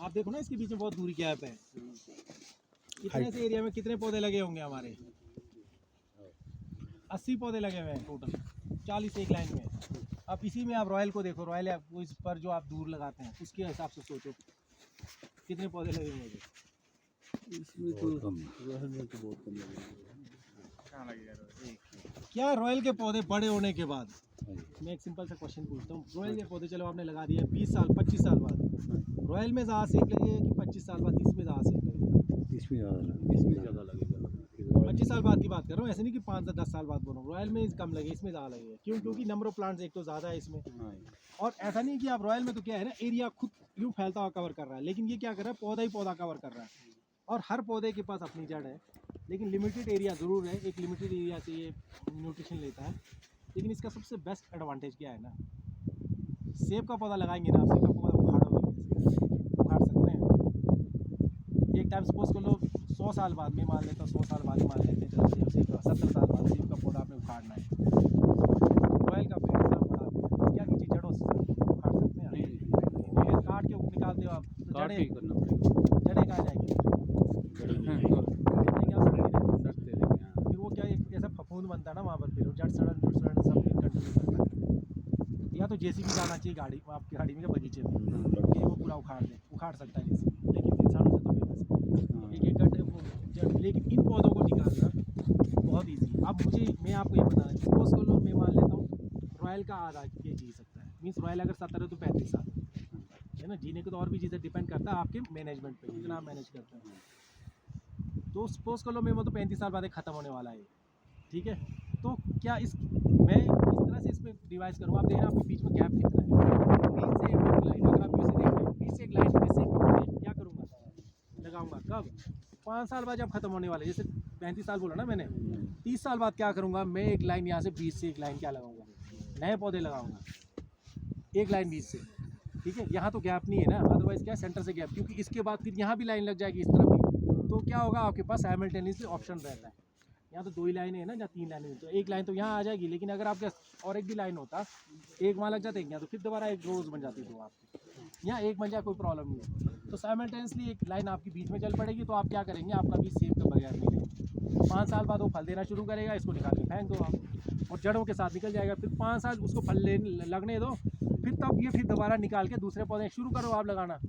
आप देखो ना इसके बीच में बहुत दूरी गैप है। इतने से एरिया में कितने पौधे लगे होंगे हमारे? 80 पौधे लगे हुए हैं टोटल, 40 एक लाइन में। अब इसी में आप रॉयल को देखो, रॉयल वो इस पर जो आप दूर लगाते हैं उसके हिसाब से सोचो कितने पौधे लगे होंगे। इसमें तो रॉयल में तो बहुत कम लगेगा। क्या रॉयल के पौधे बड़े होने के बाद, मैं एक सिंपल सा क्वेश्चन पूछता हूँ, रॉयल के पौधे चलो आपने लगा दिया 20 साल 25 साल बाद, रॉयल में ज़्यादा सेक लगेगा कि 25 साल बाद इसमें ज़्यादा सेक लगेगा? इसमें ज़्यादा लगेगा। 25 साल बाद की बात कर रहा हूँ, ऐसे नहीं कि 5 से 10 साल बाद बोल रहा हूँ। रॉयल में कम लगे, इसमें ज़्यादा लगेगा। क्यों? क्योंकि नंबर ऑफ प्लांट्स एक तो ज़्यादा है इसमें, और ऐसा नहीं कि आप रॉयल में तो क्या है ना, एरिया खुद यूँ फैलता हुआ कवर कर रहा है, लेकिन ये क्या कर रहा है, पौधा ही पौधा कवर कर रहा है। और हर पौधे के पास अपनी जड़ है, लेकिन लिमिटेड एरिया ज़रूर है, एक लिमिटेड एरिया से ये न्यूट्रिशन लेता है। लेकिन इसका सबसे बेस्ट एडवांटेज क्या है ना, सेब का पौधा लगाएंगे ना, सेब का पौधा उखाड़ोगे कैसे? उखाड़ सकते हैं? एक टाइम सपोज कर लो 100 साल बाद, मैं मान लेता हूँ 100 साल बाद ही मान लेते हैं, चलो सेब का 70 साल बाद सेब का पौधा आपने उखाड़ना है, रॉयल का पेड़ इतना बड़ा पेड़, क्या कीजिए, जड़ों से उखाड़ सकते हैं? नहीं, काट के निकालते हो आप तो काट के करना पड़ेगा। जड़ें कहाँ जाएंगी? फिर वो क्या एक ऐसा फफूंद बनता है ना वहाँ पर, फिर जड़ सड़न सब कंटिन्यू करता है। या तो जेसीबी जाना चाहिए गाड़ी, आपकी गाड़ी में, बगीचे में, कि वो पूरा उखाड़ दे, उखाड़ सकता है जेसीबी, लेकिन इंसानों से तो बेबस है। एक एक गड्ढे वो जड़, लेकिन इन पौधों को निकालना बहुत ईजी है। अब मैं आपको ये बताना, सपोज कर लो मैं मान लेता हूँ रॉयल का आधा ये जी सकता है, मीन्स रॉयल अगर 70 है तो 35 साल है ना। जीने को तो और भी चीज़ें डिपेंड करता है आपके मैनेजमेंट पे, कितना आप मैनेज करते हैं। तो सपोज कर लो मैं वो तो 35 साल बाद ख़त्म होने वाला है, ठीक है। तो क्या मैं इस तरह से इसमें डिवाइस करूँ, आप देखना आपके बीच में गैप कितना है, 20 से 1 लाइन, अगर आप इसे देख रहे हैं 20 से 1 लाइन में से क्या करूँगा, लगाऊंगा कब? 5 साल बाद जब खत्म होने वाले, जैसे 35 साल बोला ना मैंने, 30 साल बाद क्या करूँगा मैं, एक लाइन यहाँ से 20 से 1 लाइन क्या लगाऊंगा, नए पौधे लगाऊंगा, एक लाइन 20 से, ठीक है। यहाँ तो गैप नहीं है ना, अदरवाइज क्या सेंटर से गैप, क्योंकि इसके बाद फिर यहाँ भी लाइन लग जाएगी इस तरफ भी, तो क्या होगा आपके पास साइमल्टेनियसली ऑप्शन रहता है। यहाँ तो 2 ही लाइनें हैं ना, या 3 लाइनें, तो एक लाइन तो यहाँ आ जाएगी, लेकिन अगर आपके और एक भी लाइन होता, एक वहाँ लग जाते, यहाँ तो फिर दोबारा एक रोज़ बन जाती, तो आपकी यहाँ एक बन जाए कोई प्रॉब्लम नहीं है। तो साइमल्टेनियसली एक लाइन आपकी बीच में चल पड़ेगी, तो आप क्या करेंगे, आपका भी सेब का बगैर नहीं, 5 साल बाद वो फल देना शुरू करेगा, इसको निकाल के फेंक दो आप, और जड़ों के साथ निकल जाएगा। फिर 5 साल उसको फल लगने दो, फिर तब ये फिर दोबारा निकाल के दूसरे पौधे शुरू करो आप लगाना।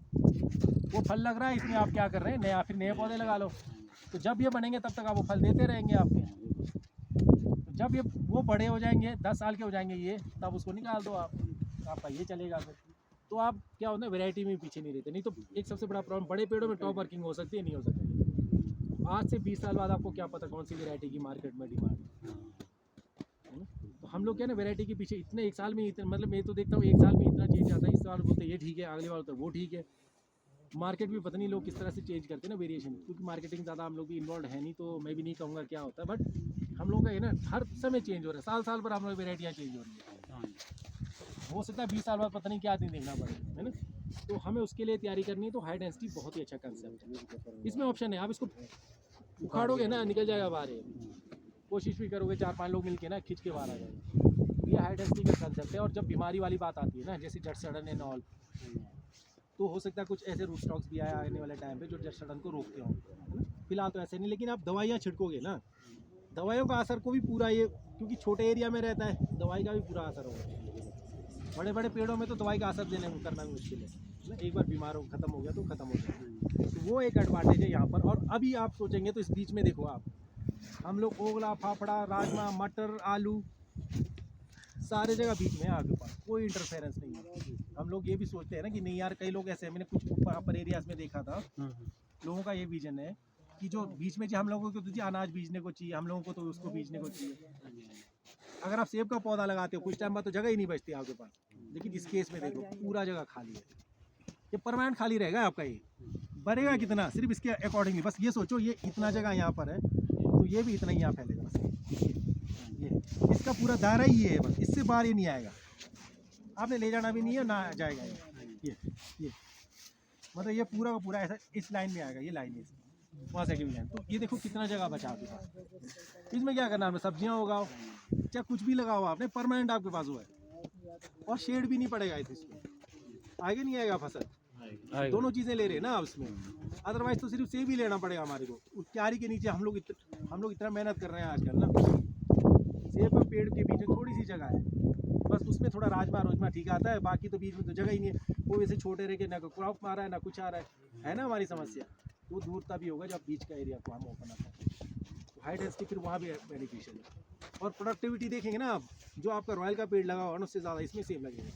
वो फल लग रहा है, इसमें आप क्या कर रहे हैं, नया फिर नए पौधे लगा लो, तो जब ये बनेंगे तब तक आप वो फल देते रहेंगे आपके। तो जब ये वो बड़े हो जाएंगे, 10 साल के हो जाएंगे ये, तब उसको निकाल दो आप, आपका ये चलेगा फिर। तो आप क्या होता है, वैरायटी में पीछे नहीं रहते। नहीं तो एक सबसे बड़ा प्रॉब्लम, बड़े पेड़ों में टॉप वर्किंग हो सकती है, नहीं हो सकती। आज से 20 साल बाद आपको क्या पता कौन सी वैरायटी की मार्केट में डिमांड है ना? तो हम लोग क्या ना वैरायटी के पीछे इतने, एक साल में इतने, मतलब मैं तो देखता हूँ एक साल में इतना चेंज आता है, इस साल बोलते हैं ये ठीक है, अगले बार बोलते हैं वो ठीक है। मार्केट भी पता नहीं लोग किस तरह से चेंज करते हैं ना, वेरिएशन, क्योंकि मार्केटिंग ज़्यादा हम लोग भी इन्वॉल्व है नहीं, तो मैं भी नहीं कहूँगा क्या होता है, बट हम लोग का ये ना हर समय चेंज हो रहा है, साल साल पर हम लोग वेराइटियाँ चेंज हो रही है। हो सकता है 20 साल बाद पता नहीं क्या दिन देखना पड़े, है ना। तो हमें उसके लिए तैयारी करनी है। तो हाई डेंसिटी बहुत ही अच्छा कंसेप्ट है, इसमें ऑप्शन है, आप इसको उखाड़ोगे ना निकल जाएगा बाहर, कोशिश भी करोगे 4-5 लोग मिलके ना खींच के बाहर आ जाएगा। ये हाई डेंसिटी का कंसेप्ट है। और जब बीमारी वाली बात आती है ना, जैसे जड़ सड़न एंड ऑल, तो हो सकता है कुछ ऐसे रूट स्टॉक्स भी आए आने वाले टाइम पे जो जड़ सड़न को रोकते हों, है ना। फिलहाल तो ऐसे नहीं, लेकिन आप दवाइयाँ छिड़कोगे ना, दवाइयों का असर को भी पूरा ये, क्योंकि छोटे एरिया में रहता है, दवाई का भी पूरा असर होगा। बड़े बड़े पेड़ों में तो दवाई का असर देने करना भी मुश्किल है ना, एक बार बीमार हो खत्म हो गया तो खत्म हो गया। तो वो एक एडवांटेज है यहाँ पर। और अभी आप सोचेंगे तो इस बीच में देखो आप, हम लोग ओगला, फाफड़ा, राजमा, मटर, आलू, सारे जगह बीच में है आपके पास, कोई इंटरफेरेंस नहीं है। हम लोग ये भी सोचते हैं ना कि नहीं यार, कई लोग ऐसे, मैंने कुछ ऊपर एरियाज में देखा था, लोगों का ये विजन है कि जो बीच में जो हम लोगों को तो अनाज बीजने को चाहिए, हम लोगों को तो उसको बीजने को चाहिए। अगर आप सेब का पौधा लगाते हो कुछ टाइम बाद तो जगह ही नहीं बचती आपके पास, लेकिन इस केस में देखो पूरा जगह खाली है, ये परमानेंट खाली रहेगा आपका। ये बढ़ेगा कितना सिर्फ इसके अकॉर्डिंगली, बस ये सोचो, ये इतना जगह यहाँ पर है तो ये भी इतना ही यहाँ फैलेगा, बस ये इसका पूरा दायरा ही है, बस इससे बाहर ही नहीं आएगा, आपने ले जाना भी नहीं है ना जाएगा ये मतलब ये पूरा का पूरा ऐसा इस लाइन में आएगा, ये लाइन है वहाँ से अगली लाइन। तो ये देखो कितना जगह बचा आपके पास। इसमें क्या करना है, सब्जियाँ उगाओ चाहे कुछ भी लगाओ, आपने परमानेंट आपके पास हुआ है, और शेड भी नहीं पड़ेगा इसमें, आगे नहीं आएगा फसल, दोनों चीज़ें ले रहे हैं ना आप उसमें। अदरवाइज तो सिर्फ सेब ही लेना पड़ेगा हमारे को। उस क्यारी के नीचे हम लोग इतना मेहनत कर रहे हैं आजकल ना। सेब और पेड़ के बीच में थोड़ी सी जगह है, बस उसमें थोड़ा राजमा ठीक आता है, बाकी तो बीच में तो जगह ही नहीं है। वो वैसे छोटे रह के ना क्रॉप आ रहा है ना कुछ आ रहा है ना हमारी समस्या। तो दूर तभी होगा जब बीच का एरिया को हम ओपन अप करें। तो हाई डेंसिटी फिर वहाँ भी बेनिफिशियल है। और प्रोडक्टिविटी देखेंगे ना आप, जो आपका रॉयल का पेड़ लगा होगा उससे ज़्यादा इसमें सेब लगेगा,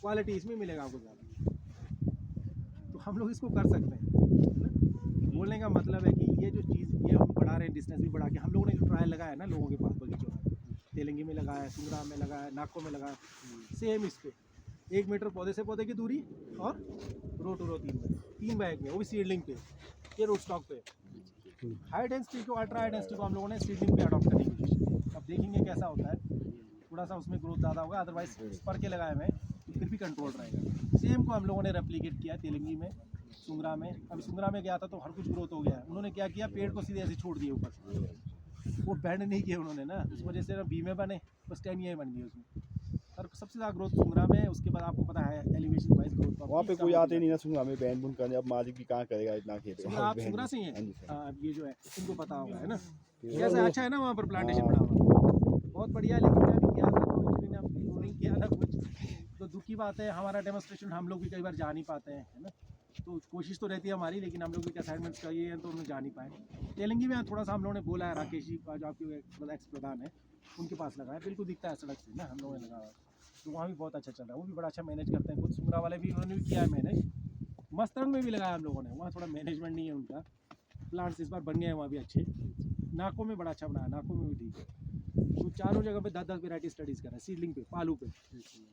क्वालिटी इसमें मिलेगा आपको ज़्यादा। तो हम लोग इसको कर सकते हैं। बोलने का मतलब है कि ये जो चीज़ ये हम बढ़ा रहे हैं, डिस्टेंस भी बढ़ा के हम लोगों ने जो ट्रायल लगाया ना लोगों के पास बगीचों में, तेलंगी में लगाया है, सुंगरा में लगाया है, नाको में लगाया, सेम इस पे 1 मीटर पौधे से पौधे की दूरी और रो टू रो 3 बैग में, वो भी सीडलिंग पे, ये रूट स्टॉक पे। हाई डेंसिटी को अल्ट्रा हाई डेंसिटी को हम लोगों ने सीडलिंग पे अडॉप्ट करने की कोशिश की। अब देखेंगे कैसा होता है, थोड़ा सा उसमें ग्रोथ ज़्यादा होगा, अदरवाइज पर के लगाए हुए तो फिर भी कंट्रोल रहेगा। सेम को हम लोगों ने रेप्लिकेट किया तेलंगी में, सुंगरा में। अभी सुंगरा में गया था तो हर कुछ ग्रोथ हो गया है। उन्होंने क्या किया, पेड़ को सीधे ऐसे छोड़ दिए ऊपर से, वो बैंड नहीं किए उन्होंने ना, उस वजह से ना बीमें बने, बस टहनियाँ बन गई उसमें। और सबसे ज़्यादा ग्रोथ सुंगरा में है, उसके बाद आपको पता है एलिवेशन वाइज ग्रोथ वहाँ पे कोई आते नहीं ना सुंगरा में बैंड बुन करने। अब मालिक भी कहाँ करेगा इतना खेत। आप सुंगरा से ही हैं? हाँ जी सर। हाँ, ये जो है इनको पता होगा है ना, कैसा अच्छा है ना वहाँ पर प्लांटेशन बना हुआ, बहुत बढ़िया है। लेकिन मैं अभी गया था तो एक्चुअली हमने नहीं किया ना कुछ, तो दुख की बात है। हमारा डेमोस्ट्रेशन हम लोग भी कई बार जा नहीं पाते हैं, है ना। तो कोशिश तो रहती है हमारी, लेकिन हम लोग भी असाइनमेंट्स का ये है तो हम जा नहीं पाए। तेलंगी में थोड़ा सा हम लोगों ने बोला है, राकेश जी जो आपके एक्स प्रधान है उनके पास लगा है, बिल्कुल दिखता है सड़क से ना, हम लोगों ने लगा हुआ है। तो वहाँ भी बहुत अच्छा चल रहा है, वो भी बड़ा अच्छा मैनेज करते हैं। खुद सुंगरा वाले भी उन्होंने भी किया है मैनेज। मस्तरंग में भी लगाया हम लोगों ने, वहाँ थोड़ा मैनेजमेंट नहीं है उनका। प्लांट्स इस बार बन गए हैं वहाँ भी अच्छे। नाकों में बड़ा अच्छा बनाया, नाकों में भी ठीक है। तो चारों जगह पे 10-10 वेराइटी स्टडीज़ कर रहे हैं सीडलिंग पे, पालू पे।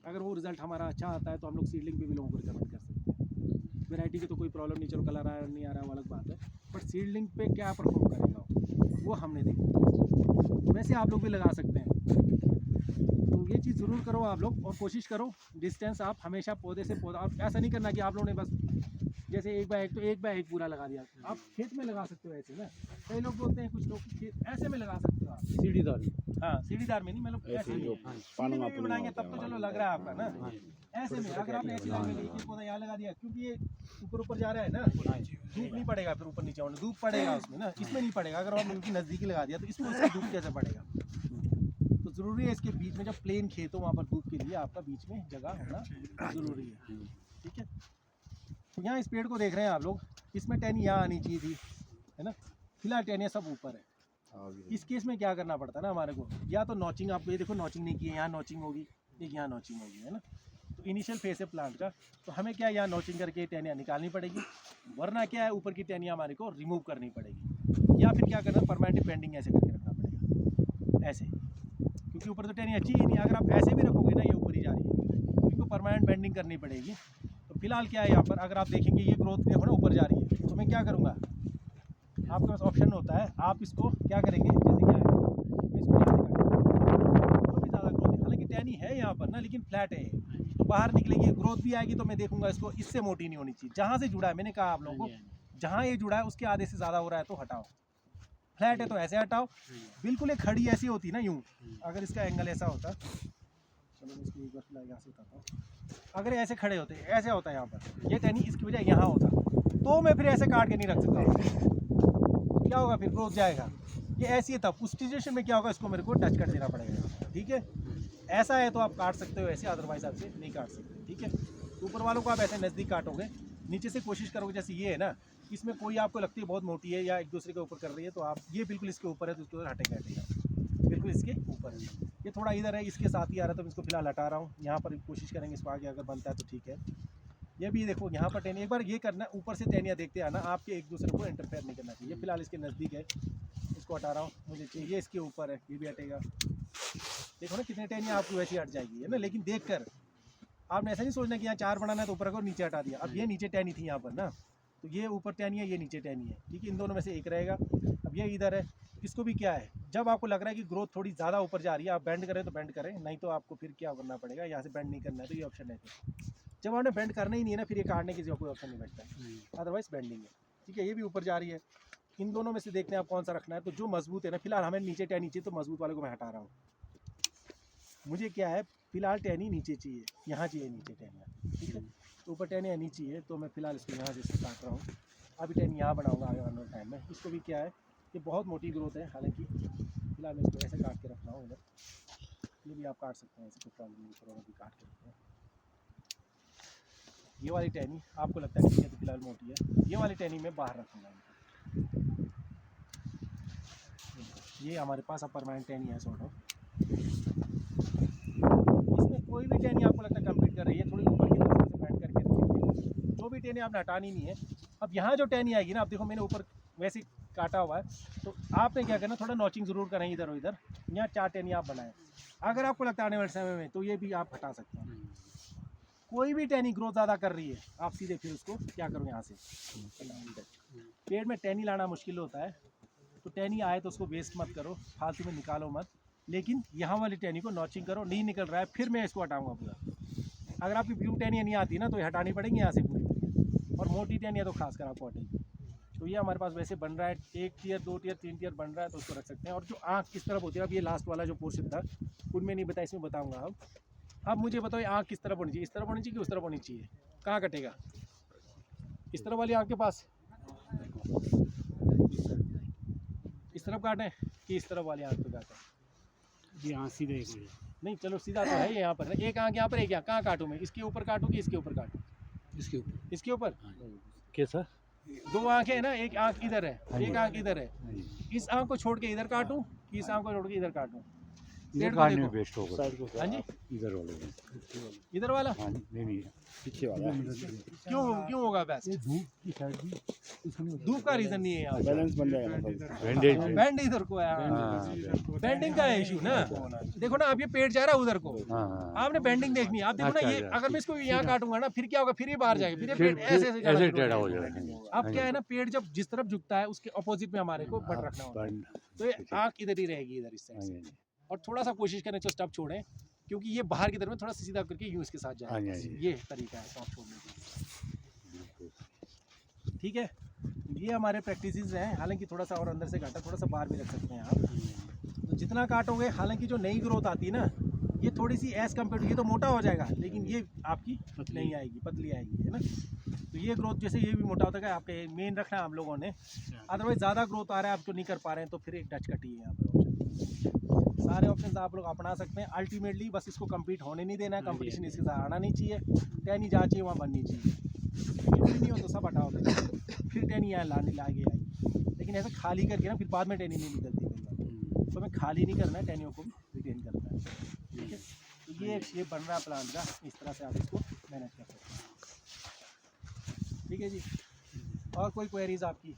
अगर वो रिजल्ट हमारा अच्छा आता है तो हम लोग सीडलिंग पे भी लोगों को रिकमेंड कर सकते हैं। वेराइटी की तो कोई प्रॉब्लम नहीं, चलो कलर आ रहा नहीं आ रहा वो अलग बात है, बट सीडलिंग पे क्या परफॉर्म करेगा वो हमने देखा। वैसे आप लोग भी लगा सकते हैं, तो ये चीज़ ज़रूर करो आप लोग, और कोशिश करो डिस्टेंस आप हमेशा पौधे से पौधा, आप ऐसा नहीं करना कि आप लोगों ने बस जैसे 1 बाय 1 तो 1 बाय 1 पूरा लगा दिया। आप खेत में लगा सकते हो ऐसे ना, कई लोग बोलते हैं, कुछ लोग खेत ऐसे में लगा सकते हो आप, सीढ़ीदार। हाँ सीढ़ीदार में नहीं, मतलब ऐसे ही सीढ़ी में भी बनाएंगे तब तो चलो लग रहा है आपका ना। ऐसे में अगर आपने ऐसी लाइन में एक पौधा यहाँ लगा दिया, क्योंकि ये ऊपर जा रहा है ना, धूप नहीं पड़ेगा, फिर ऊपर नीचे होने धूप पड़ेगा उसमें ना, इसमें नहीं पड़ेगा। अगर आपने उनकी नज़दीकी लगा दिया तो इसमें उसकी धूप कैसे पड़ेगा। तो ज़रूरी है इसके बीच में जब प्लेन खेत हो वहाँ पर धूप के लिए आपका बीच में जगह होना ज़रूरी है, ठीक है। तो यहाँ इस पेड़ को देख रहे हैं आप लोग, इसमें टहनी यहाँ आनी चाहिए थी, है ना। फिलहाल टहनियाँ सब ऊपर है। इस केस में क्या करना पड़ता है ना हमारे को, या तो नॉचिंग, आप ये देखो नॉचिंग नहीं की है, यहाँ नॉचिंग होगी, एक यहाँ नॉचिंग होगी, है ना। तो इनिशियल फेस है प्लांट का, तो हमें क्या यहाँ नॉचिंग करके टहनियाँ निकालनी पड़ेगी, वरना क्या है ऊपर की टहनियाँ हमारे को रिमूव करनी पड़ेगी, या फिर क्या करना परमानेंट बेंडिंग ऐसे करके रखना पड़ेगा ऐसे, क्योंकि ऊपर तो टहनी अच्छी ही नहीं। अगर आप ऐसे भी रखोगे ना, ये ऊपर ही जा रही है, तो इनको परमानेंट बेंडिंग करनी पड़ेगी। तो फिलहाल क्या है यहाँ पर, अगर आप देखेंगे ये ग्रोथ देखो ना ऊपर जा रही है, तो मैं क्या करूँगा, आपके पास ऑप्शन होता है, आप इसको क्या करेंगे, जैसे क्या है मैं इसको यहाँ से काटूँगा, तो भी ज़्यादा ग्रोथ है, हालांकि टहनी है यहाँ पर ना, लेकिन फ्लैट है, तो बाहर निकलेगी ग्रोथ भी आएगी। तो मैं देखूंगा इसको, इससे मोटी नहीं होनी चाहिए, जहाँ से जुड़ा है, मैंने कहा आप लोगों को, जहाँ ये जुड़ा है उसके आधे से ज़्यादा हो रहा है तो हटाओ, फ्लैट है तो ऐसे हटाओ। बिल्कुल एक खड़ी ऐसी होती ना यूँ, अगर इसका एंगल ऐसा होता, चलो मैं इसको एक बार यहाँ से उठाता हूँ, अगर ऐसे खड़े होते, ऐसे होता है यहाँ पर, ये टहनी इसकी वजह यहाँ होता, तो मैं फिर ऐसे काट के नहीं रख सकता, क्या होगा फिर ग्रोथ जाएगा। ये ऐसी है, तब उस सिचुएशन में क्या होगा, इसको मेरे को टच कर देना पड़ेगा, ठीक है। ऐसा है तो आप काट सकते हो ऐसे, अदरवाइज आपसे नहीं काट सकते, ठीक है। ऊपर वालों को आप ऐसे नज़दीक काटोगे, नीचे से कोशिश करोगे, जैसे ये है ना, इसमें कोई आपको लगती है बहुत मोटी है या एक दूसरे के ऊपर कर रही है, तो आप ये बिल्कुल इसके ऊपर है तो इसके ऊपर हटेगा, बिल्कुल इसके ऊपर है। ये थोड़ा इधर है, इसके साथ ही आ रहा है, तो मैं इसको फिलहाल हटा रहा हूँ। यहाँ पर कोशिश करेंगे इसको आगे अगर बनता है तो ठीक है। ये भी देखो यहाँ पर टहनियाँ, एक बार ये करना, ऊपर से टहनियाँ देखते आना, आपके एक दूसरे को इंटरफेयर नहीं करना चाहिए। फिलहाल इसके नज़दीक है, इसको हटा रहा हूँ, मुझे चाहिए इसके ऊपर है, ये भी हटेगा। देखो ना कितने टहनियाँ आपको वैसे हट जाएगी, है ना। लेकिन देख कर आपने ऐसा नहीं सोचना कि यहाँ 4 बनाना है तो ऊपर रखो नीचे हटा दिया। अब ये नीचे टहनी थी यहाँ पर ना, तो ये ऊपर टहनी है, ये नीचे टहनी है, ठीक है। इन दोनों में से एक रहेगा। अब ये इधर है, इसको भी क्या है, जब आपको लग रहा है कि ग्रोथ थोड़ी ज़्यादा ऊपर जा रही है, आप बेंड करें तो बेंड करें, नहीं तो आपको फिर क्या करना पड़ेगा, यहाँ से बेंड नहीं करना है तो ये ऑप्शन है। जब आपने बेंड करना ही नहीं है ना, फिर ये काटने की कोई ऑप्शन नहीं बचता है, अदरवाइज बेंडिंग है, ठीक है। ये भी ऊपर जा रही है, इन दोनों में से देखते हैं आप कौन सा रखना है। तो जो मजबूत है ना, फिलहाल हमें नीचे टहनी चाहिए, तो मजबूत वाले को मैं हटा रहा हूँ। मुझे क्या है, फिलहाल टहनी नीचे चाहिए, यहाँ चाहिए नीचे टहनियाँ, ठीक है। तो ऊपर टहनियाँ नीचे है, तो मैं फ़िलहाल इसको यहाँ से काट रहा हूँ। अभी टहनी यहाँ बनाऊँगा आगे वाले टाइम में। इसको भी क्या है, ये बहुत मोटी ग्रोथ है, हालांकि फिलहाल मैं इसको ऐसे काट के रख रहा हूँ इधर। ये भी आप काट सकते हैं, ऐसे कोई प्रॉब्लम नहीं, थोड़ा भी काट के रखते हैं। ये वाली टहनी आपको लगता है कि ये तो फिलहाल मोटी है, ये वाली टहनी मैं बाहर रखूँगा। ये हमारे पास अब परमानेंट टहनी है सॉर्ट ऑफ। इसमें कोई भी टहनी आपको लगता है कम्पीट कर रही है, थोड़ी ऊपर की तरफ से बैंड करके रखिए। जो भी टहनी आपने हटानी नहीं है। अब यहाँ जो टहनी आएगी ना, आप देखो मैंने ऊपर वैसे काटा हुआ है, तो आपने क्या करना, थोड़ा नॉचिंग ज़रूर करें इधर और इधर। यहाँ 4 टहनी आप बनाएं। अगर आपको लगता है आने वाले समय में, तो ये भी आप हटा सकते हैं। कोई भी टहनी ग्रोथ ज़्यादा कर रही है, आप सीधे फिर उसको क्या करो, यहाँ से पेड़ में टहनी लाना मुश्किल होता है, तो टहनी आए तो उसको वेस्ट मत करो, फालतू में निकालो मत। लेकिन यहाँ वाली टहनी को नॉचिंग करो, नहीं निकल रहा है फिर मैं इसको हटाऊंगा पूरा। अगर आपकी ब्लू टहनियाँ नहीं आती ना, तो ये हटानी पड़ेंगी यहाँ से पूरी, और मोटी टहनियाँ तो खासकर आपको हटेगी। तो ये हमारे पास वैसे बन रहा है, 1 टियर 2 टियर 3 टियर बन रहा है, तो उसको रख सकते हैं। और जो आँख किस तरफ होती है, अब ये लास्ट वाला जो पोर्शन था उनमें नहीं बताया, इसमें बताऊँगा। अब मुझे बताओ, आँख किस तरफ होनी चाहिए, इस तरफ होनी चाहिए कि उस तरफ होनी चाहिए? कहाँ कटेगा? इस तरफ वाली आँख के पास, इस तरफ काटें कि इस तरफ वाली आँख पे काटें? जी हाँ, सीधे एक मिनट। नहीं चलो सीधा तो है यहाँ पर, एक आँख यहाँ पर, एक यहाँ। कहाँ काटूँ मैं? इसके ऊपर काटूँ कि इसके ऊपर काटूँ? इसके ऊपर। इसके ऊपर। कैसा? 2 आँखें हैं ना, एक आँख इधर है, एक आँख इधर है। इस आँख को छोड़ के इधर काटूं कि इस आँख को छोड़ के इधर काटूं? पेड़ को देखो। बेस्ट होगा साइड को। हाँ जी, इधर वाले इधर वाला हाँ जी, नहीं पीछे वाला क्यों होगा? वैसे धूप की साइड भी धूप का रीजन नहीं है यहाँ। बैलेंस बन जाएगा ना। बैंडेज बैंड इधर को है, बैंडिंग का है इशू ना। देखो ना, अब ये पेड़ जा रहा है उधर को, आपने बैंडिंग देखनी है। आप देखो ना, ये अगर मैं इसको यहाँ काटूंगा ना, फिर क्या होगा, फिर ये बाहर जाएगा, फिर ये पेड़ ऐसे टेढ़ा हो जाएगा। अब क्या है ना, पेड़ जब जिस तरफ झुकता है उसके अपोजिट में हमारे को बट रखना होता है। तो ये आँख इधर ही रहेगी, इधर इस साइड से। और थोड़ा सा कोशिश करें तो स्टब छोड़ें, क्योंकि ये बाहर की तरफ में थोड़ा सा सीधा करके यूं इसके साथ जाए। ये तरीका है स्टब छोड़ने का। ठीक है, ये हमारे प्रैक्टिसेस हैं। हालांकि थोड़ा सा और अंदर से काटा, थोड़ा सा बाहर भी रख सकते हैं आप। तो जितना काटोगे, हालांकि जो नई ग्रोथ आती है ना, ये थोड़ी सी एज कम्पेयर, ये तो मोटा हो जाएगा, लेकिन ये आपकी नहीं आएगी, पतली आएगी, है ना। तो ये ग्रोथ जैसे ये भी मोटा होता है, आपके मेन रखना है आप लोगों ने। अदरवाइज ज़्यादा ग्रोथ आ रहा है, आप जो नहीं कर पा रहे हैं, तो फिर एक टच कटी है यहाँ पर ऑप्शन। सारे ऑप्शंस आप लोग अपना सकते हैं। अल्टीमेटली बस इसको कम्पीट होने नहीं देना है, कंपटीशन इसके साथ आना नहीं चाहिए। टहनी जहाँ चाहिए वहाँ बननी चाहिए, नहीं हो तो सब हटाओगे, फिर टहनी यहाँ लाने लागे आएगी। लेकिन ऐसा खाली करके ना, फिर बाद में टहनी नहीं निकलती कई बार। तो हमें खाली नहीं करना है, टहनियों को रिटेन करना है। ठीक है, तो ये एक शेप बन रहा है प्लांट का, इस तरह से आप इसको मैनेज कर सकते हैं। ठीक है जी, और कोई क्वेरीज आपकी?